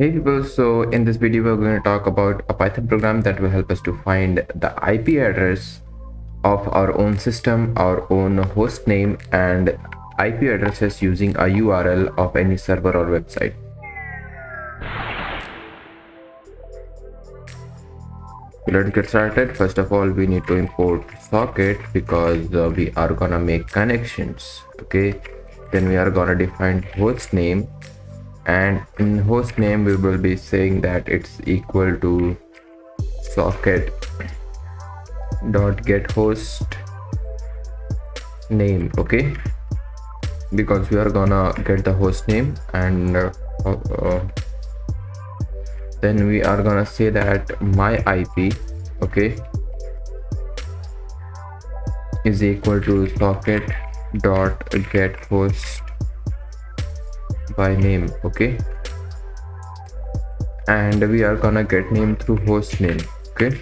Hey people, so in this video we're going to talk about a Python program that will help us to find the IP address of our own system, our own host name, and IP addresses using a URL of any server or website. So let's get started. First of all, we need to import socket because we are gonna make connections. Okay, then we are gonna define host name, and in host name we will be saying that it's equal to socket dot get host name. Okay, because we are gonna get the host name, and then we are gonna say that my IP, okay, is equal to socket dot get host by name. Okay, and we are gonna get name through host name. Okay,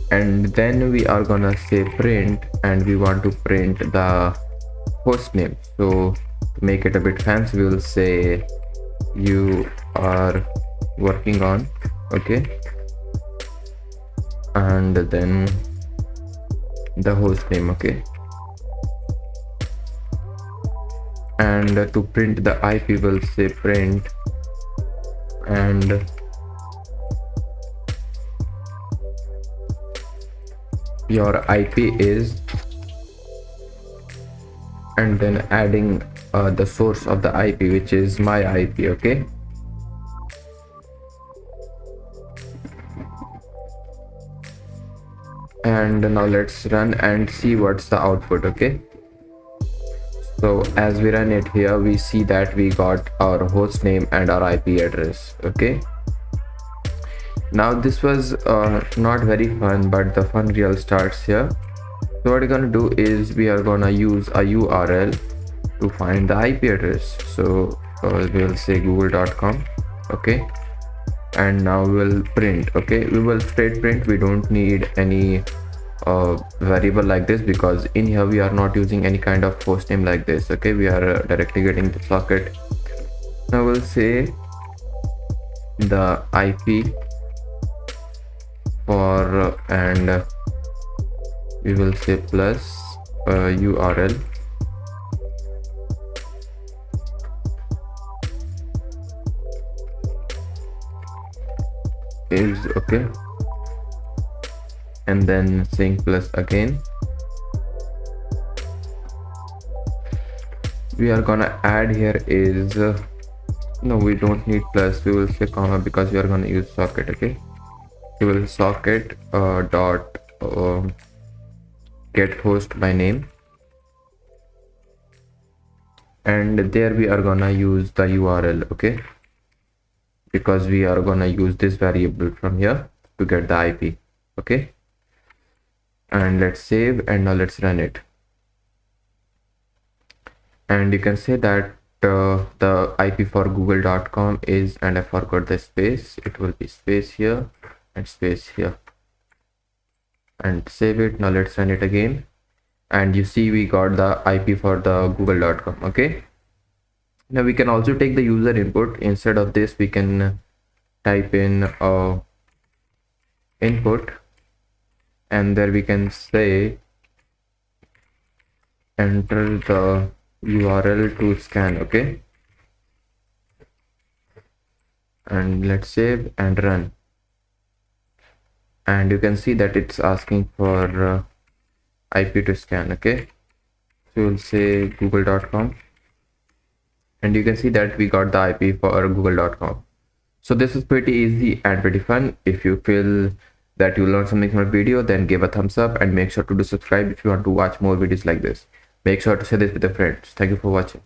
and then we are gonna say print, and we want to print the host name. So to make it a bit fancy, we will say you are working on. Okay, and then the host name. Okay, and to print the IP we'll say print, and your IP is, and then adding the source of the IP, which is my IP. Okay, and now let's run and see what's the output. Okay, so as we run it here, we see that we got our host name and our IP address. Okay, now this was not very fun, but the fun real starts here. So what we're gonna do is we are gonna use a URL to find the IP address. So we'll say google.com. Okay, and now we'll print. Okay, we will straight print. We don't need any variable like this, because in here we are not using any kind of host name like this. Okay, we are directly getting the socket. Now we'll say the IP for and we will say plus URL is okay, and then saying plus again. We are gonna add here is no, we don't need plus, we will say comma because we are gonna use socket. Okay, we will socket dot get host by name, and there we are gonna use the URL. Okay, because we are gonna use this variable from here to get the IP. Okay, and let's save, and now let's run it, and you can say that the IP for google.com is, and I forgot the space, it will be space here and space here, and save it. Now let's run it again, and you see we got the IP for the google.com. Okay, now we can also take the user input. Instead of this, we can type in input, and there we can say enter the URL to scan. Okay, and let's save and run, and you can see that it's asking for IP to scan. Okay, so we'll say google.com, and you can see that we got the IP for google.com. So this is pretty easy and pretty fun. If you feel that you learned something from the video, then give a thumbs up, and make sure to do subscribe if you want to watch more videos like this. Make sure to share this with your friends. Thank you for watching.